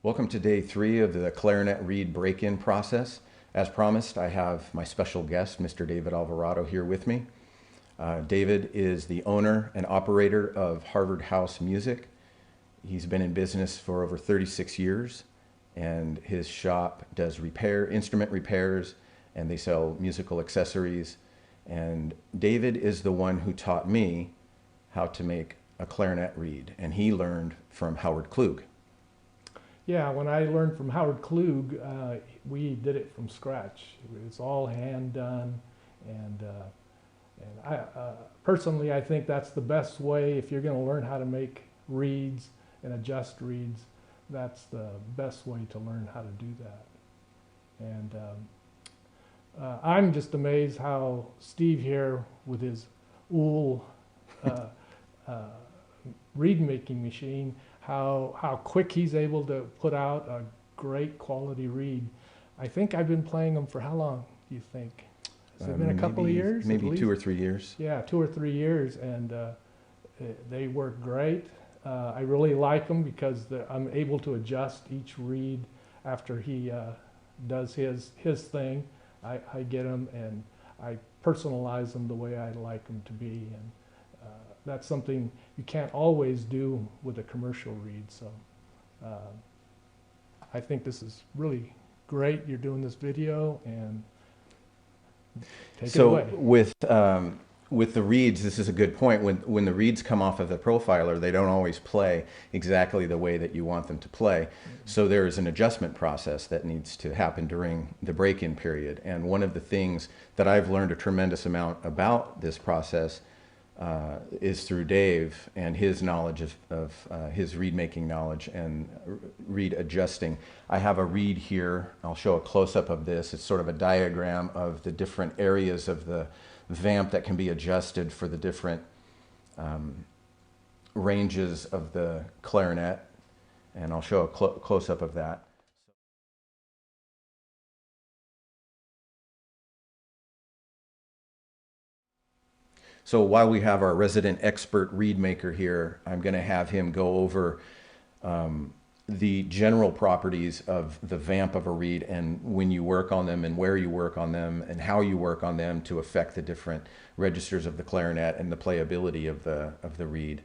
Welcome to day 3 of the Clarinet Reed break-in process. As promised, I have my special guest, Mr. David Alvarado, here with me. David is the owner and operator of Harvard House Music. He's been in business for over 36 years, and his shop does instrument repairs, and they sell musical accessories. And David is the one who taught me how to make a clarinet reed, and he learned from Howard Klug. Yeah, when I learned from Howard Klug, we did it from scratch. It's all hand done, and I personally, I think that's the best way if you're going to learn how to make reeds and adjust reeds. That's the best way to learn how to do that. And I'm just amazed how Steve here with his Uhl reed making machine, how quick he's able to put out a great quality reed. I think I've been playing them for how long, do you think? Has it been a couple of years? Maybe 2 or 3 years. Yeah, 2 or 3 years, and they work great. I really like them because I'm able to adjust each reed after he does his thing. I get them and I personalize them the way I like them to be, and that's something you can't always do with a commercial reed. So I think this is really great. You're doing this video, and take it away. With the reeds, this is a good point. When the reeds come off of the profiler, they don't always play exactly the way that you want them to play. Mm-hmm. So there is an adjustment process that needs to happen during the break-in period. And one of the things that I've learned a tremendous amount about this process is through Dave and his knowledge of his reed making knowledge and reed adjusting. I have a reed here. I'll show a close-up of this. It's sort of a diagram of the different areas of the vamp that can be adjusted for the different ranges of the clarinet, and I'll show a close-up of that. So while we have our resident expert reed maker here, I'm going to have him go over the general properties of the vamp of a reed, and when you work on them and where you work on them and how you work on them to affect the different registers of the clarinet and the playability of the reed.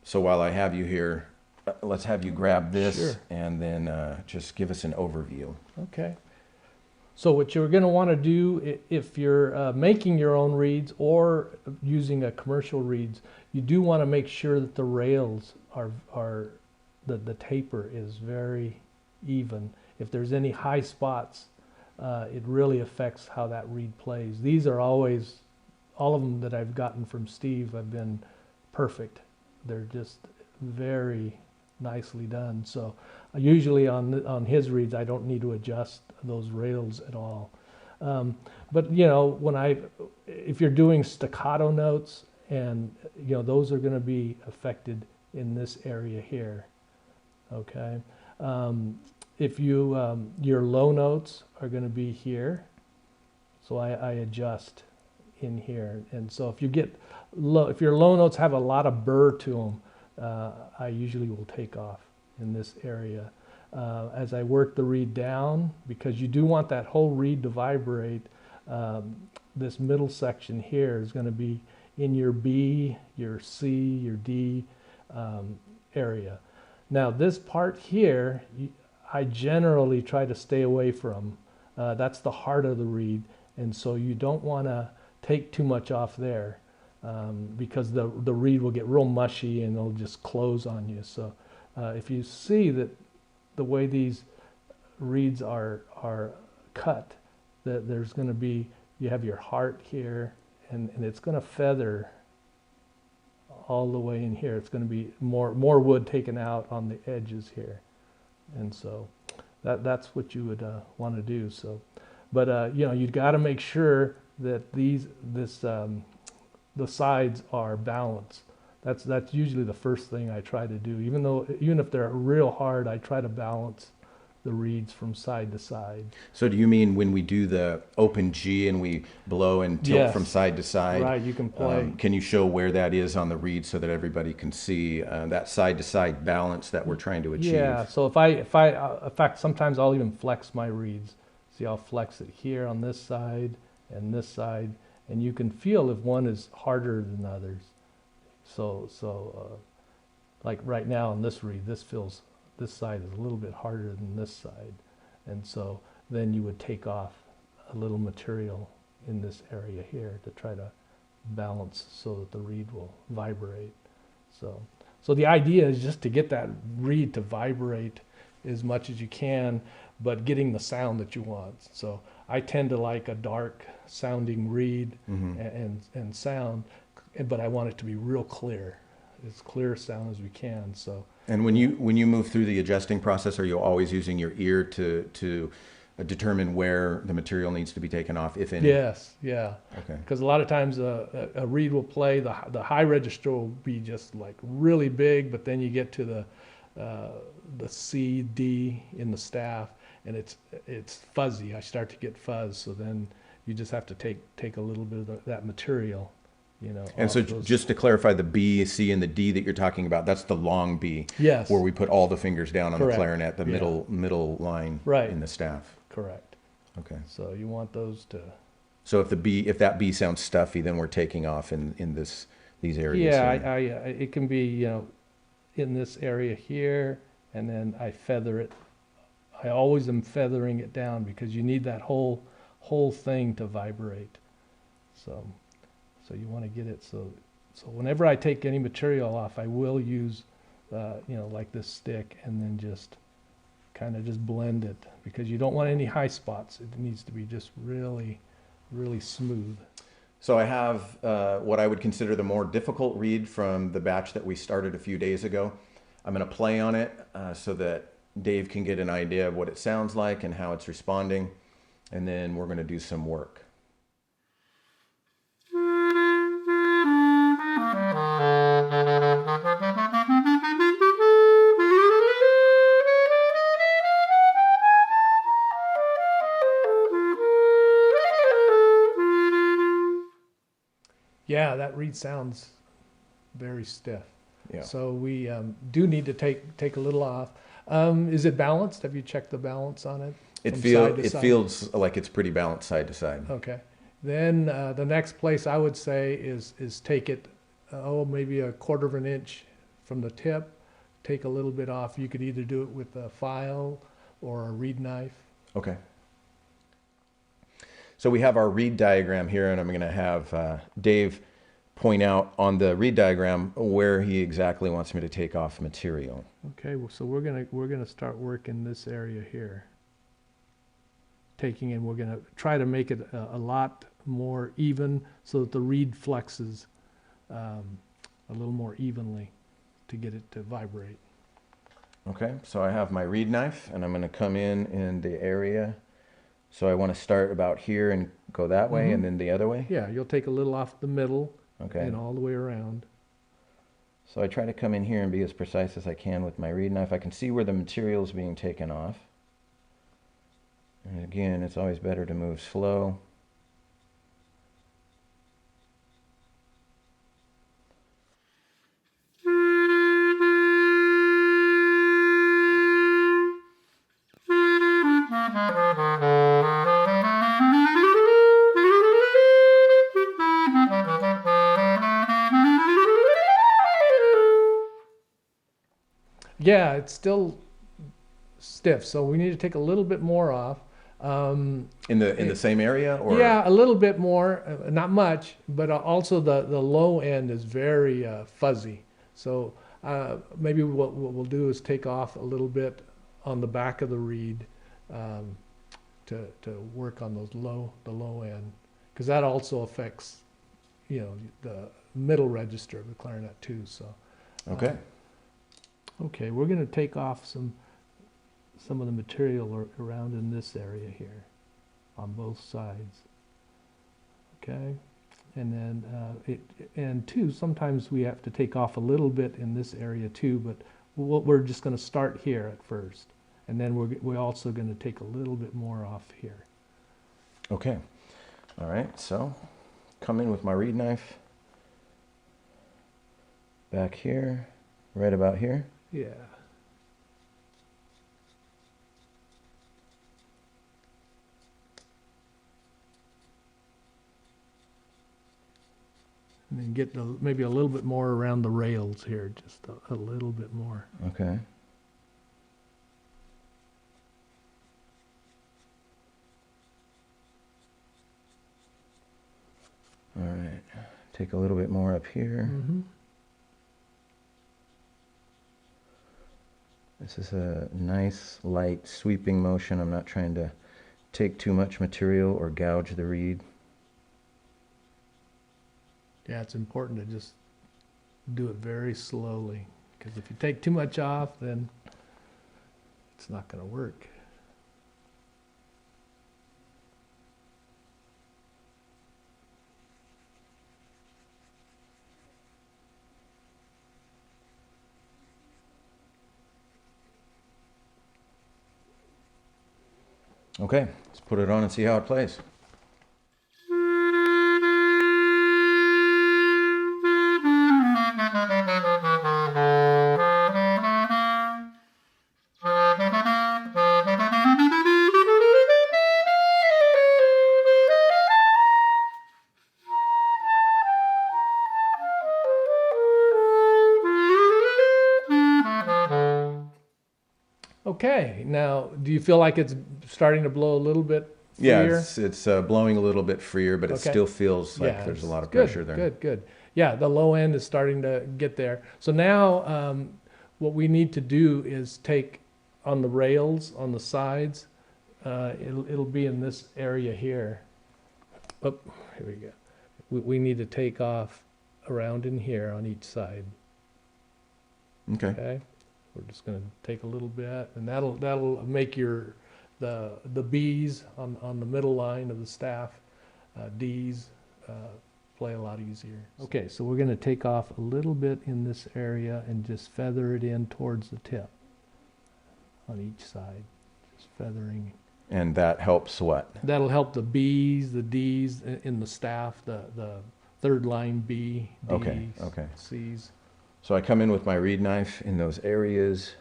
So while I have you here, let's have you grab this. Sure. And then just give us an overview. Okay. So what you're going to want to do if you're making your own reeds or using a commercial reeds, you do want to make sure that the rails are the taper is very even. If there's any high spots, it really affects how that reed plays. These are always, all of them that I've gotten from Steve have been perfect. They're just very nicely done. So usually on his reeds, I don't need to adjust those rails at all. But you know, if you're doing staccato notes, and you know, those are going to be affected in this area here. Okay. If you your low notes are going to be here, so I adjust in here. And so if you get low, if your low notes have a lot of burr to them, I usually will take off in this area. As I work the reed down, because you do want that whole reed to vibrate, this middle section here is going to be in your B, your C, your D area. Now this part here, I generally try to stay away from. That's the heart of the reed, and so you don't want to take too much off there. Because the reed will get real mushy and it'll just close on you. So if you see that the way these reeds are cut, that there's going to be, you have your heart here, and it's going to feather all the way in here. It's going to be more wood taken out on the edges here, and so that's what you would want to do. So, but you know, you've got to make sure that the sides are balanced. That's usually the first thing I try to do. Even if they're real hard, I try to balance the reeds from side to side. So do you mean when we do the open G and we blow and tilt Yes. from side to side? Right, you can play. Can you show where that is on the reed so that everybody can see that side to side balance that we're trying to achieve? Yeah, so in fact, sometimes I'll even flex my reeds. See, I'll flex it here on this side, and you can feel if one is harder than others. Like right now on this reed, this side is a little bit harder than this side, and so then you would take off a little material in this area here to try to balance so that the reed will vibrate. So the idea is just to get that reed to vibrate as much as you can, but getting the sound that you want. So I tend to like a dark sounding reed and sound, but I want it to be real clear, as clear sound as we can. So. And when you move through the adjusting process, are you always using your ear to determine where the material needs to be taken off, if any? Yes, yeah. Okay. Because a lot of times a reed will play, the high register will be just like really big, but then you get to the C, D in the staff, and it's fuzzy. I start to get fuzz, so then you just have to take a little bit of that material, you know. And so just to clarify, the B, C, and the D that you're talking about, that's the long B. Yes. Where we put all the fingers down on Correct. the clarinet, the Yeah. middle line Right. in the staff. Correct. Okay. So you want those to. So if that B sounds stuffy, then we're taking off in these areas. Yeah, here. it can be, you know, in this area here, and then I feather it. I always am feathering it down because you need that whole thing to vibrate. So you want to get it so whenever I take any material off, I will use, you know, like this stick, and then just kind of just blend it, because you don't want any high spots. It needs to be just really, really smooth. So I have what I would consider the more difficult reed from the batch that we started a few days ago. I'm going to play on it so that Dave can get an idea of what it sounds like and how it's responding, and then we're going to do some work. Yeah, that reed sounds very stiff. Yeah. So we do need to take a little off. Is it balanced? Have you checked the balance on it? It From side to side? feels like it's pretty balanced side to side. Okay. Then the next place I would say is take it, maybe a 1/4 of an inch from the tip. Take a little bit off. You could either do it with a file or a reed knife. Okay. So we have our reed diagram here, and I'm going to have Dave point out on the reed diagram where he exactly wants me to take off material. Okay. Well, so we're gonna start working this area here. Taking, and we're gonna try to make it a lot more even, so that the reed flexes a little more evenly to get it to vibrate. Okay, so I have my reed knife, and I'm going to come in the area. So I want to start about here and go that way, and then the other way? Yeah, you'll take a little off the middle, Okay. and all the way around. So I try to come in here and be as precise as I can with my reed knife. I can see where the material is being taken off. And again, it's always better to move slow. Yeah, it's still stiff, so we need to take a little bit more off. In the same area, or? Yeah, a little bit more, not much, but also the low end is very fuzzy. So maybe what we'll do is take off a little bit on the back of the reed to work on the low end, because that also affects, you know, the middle register of the clarinet too. So Okay. okay, we're going to take off some of the material around in this area here on both sides. Okay, and then sometimes we have to take off a little bit in this area too, but we're just going to start here at first, And then we're also going to take a little bit more off here. Okay. All right, so come in with my reed knife back here, right about here. Yeah. And then get maybe a little bit more around the rails here, just a little bit more. Okay. All right, take a little bit more up here. Mm-hmm. This is a nice, light, sweeping motion. I'm not trying to take too much material or gouge the reed. Yeah, it's important to just do it very slowly, because if you take too much off, then it's not going to work. Okay, let's put it on and see how it plays. Okay, now do you feel like it's starting to blow a little bit Yeah, freer? it's blowing a little bit freer, but it Okay. still feels like Yeah, there's a lot of good, pressure there. Good. Yeah, the low end is starting to get there. So now what we need to do is take on the rails, on the sides, it'll be in this area here. Oh, here we go. We need to take off around in here on each side. Okay. Okay, we're just going to take a little bit, and that'll make the B's on the middle line of the staff, D's play a lot easier. Okay, so we're going to take off a little bit in this area and just feather it in towards the tip on each side, just feathering. And that helps what? That'll help the B's, the D's in the staff, the third line B, D, Okay. C's. So I come in with my reed knife in those areas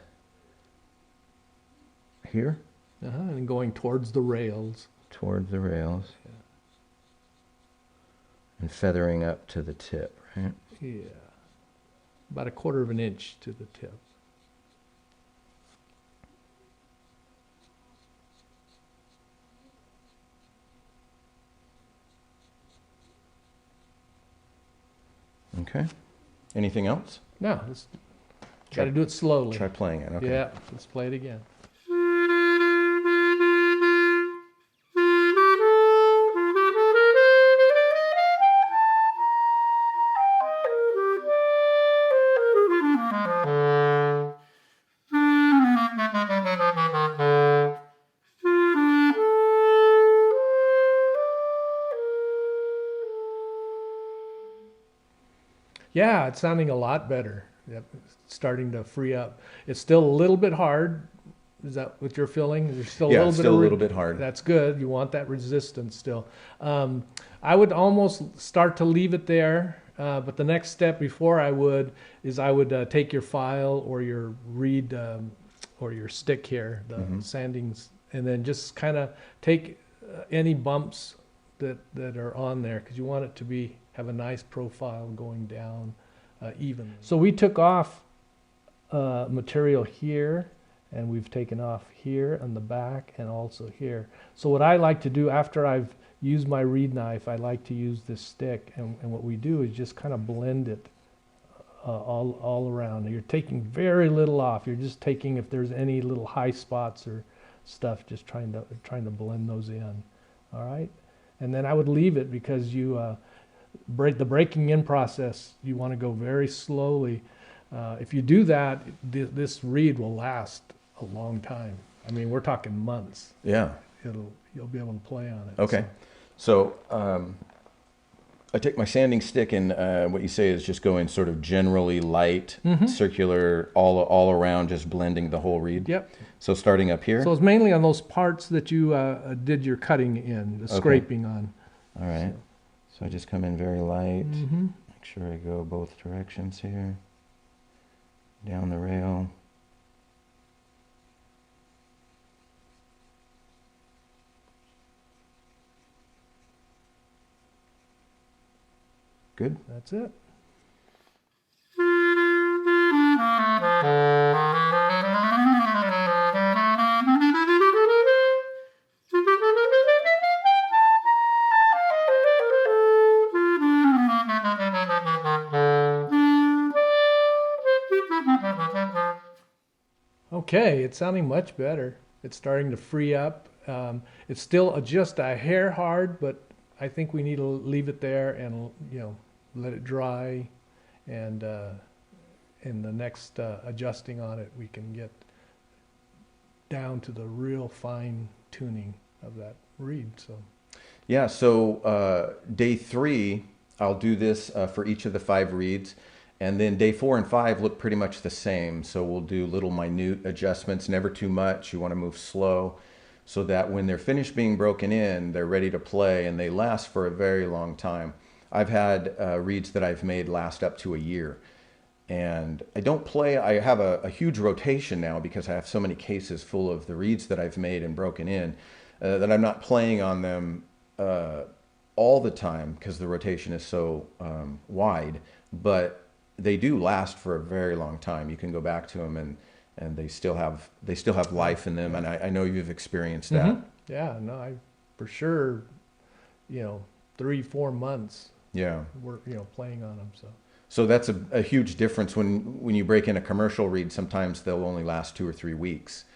here, And going towards the rails. towards the rails, Yeah. and feathering up to the tip, right? Yeah, about 1/4 of an inch to the tip. Okay. Anything else? Now, just got to do it slowly. Try playing it. Okay. Yeah, let's play it again. Yeah, it's sounding a lot better. Yep, it's starting to free up. It's still a little bit hard. Is that what you're feeling? There's still a Yeah, little it's bit still of a little bit hard. That's good. You want that resistance still. I would almost start to leave it there, but the next step before I would take your file or your reed or your stick here, the sandings, and then just kind of take any bumps that are on there, because you want it to have a nice profile going down evenly. So we took off material here, and we've taken off here on the back and also here. So what I like to do after I've used my reed knife, I like to use this stick, and what we do is just kind of blend it all around. You're taking very little off. You're just taking, if there's any little high spots or stuff, just trying to blend those in. All right, and then I would leave it, because you the breaking in process, you want to go very slowly. If you do that, this reed will last a long time. I mean, we're talking months. Yeah. You'll be able to play on it. Okay. So I take my sanding stick and what you say is just go in sort of generally light, circular, all around, just blending the whole reed. Yep. So starting up here. So it's mainly on those parts that you did your cutting in, the scraping on. All right. So I just come in very light. Make sure I go both directions here. Down the rail. Good. That's it. Okay, it's sounding much better. It's starting to free up. It's still just a hair hard, but I think we need to leave it there and let it dry, and in the next adjusting on it, we can get down to the real fine tuning of that reed. So yeah. So day 3, I'll do this for each of the 5 reeds. And then day 4 and 5 look pretty much the same. So we'll do little minute adjustments, never too much. You want to move slow so that when they're finished being broken in, they're ready to play and they last for a very long time. I've had reeds that I've made last up to a year. And I don't play, I have a huge rotation now because I have so many cases full of the reeds that I've made and broken in that I'm not playing on them all the time because the rotation is so wide. But they do last for a very long time. You can go back to them and they still have life in them. And I know you've experienced that. Yeah, no, I for sure, 3-4 months. Yeah. We're playing on them. So that's a huge difference when you break in a commercial reed. Sometimes they'll only last 2 or 3 weeks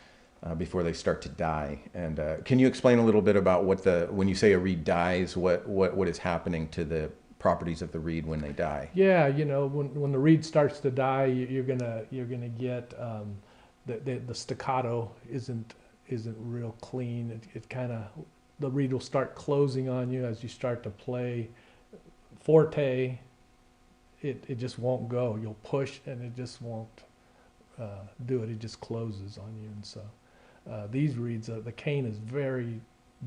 before they start to die. And can you explain a little bit about when you say a reed dies, what is happening to the properties of the reed when they die? Yeah, when the reed starts to die, you're gonna get the staccato isn't real clean. It kind of, the reed will start closing on you as you start to play forte. It just won't go. You'll push and it just won't do it. It just closes on you. And so these reeds, the cane is very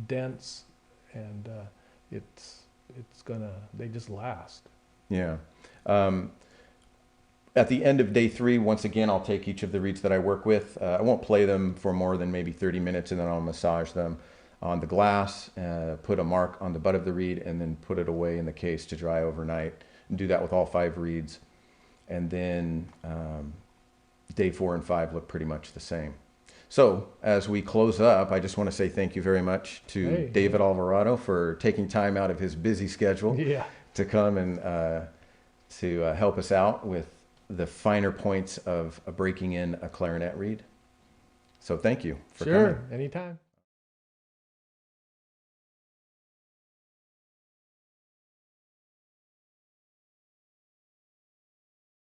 dense, and they just last. Yeah. At the end of day 3, once again, I'll take each of the reeds that I work with. I won't play them for more than maybe 30 minutes, and then I'll massage them on the glass, put a mark on the butt of the reed, and then put it away in the case to dry overnight. And do that with all 5 reeds. And then day 4 and 5 look pretty much the same. So as we close up, I just want to say thank you very much to David Alvarado for taking time out of his busy schedule to come and to help us out with the finer points of breaking in a clarinet reed. So thank you for coming. Anytime.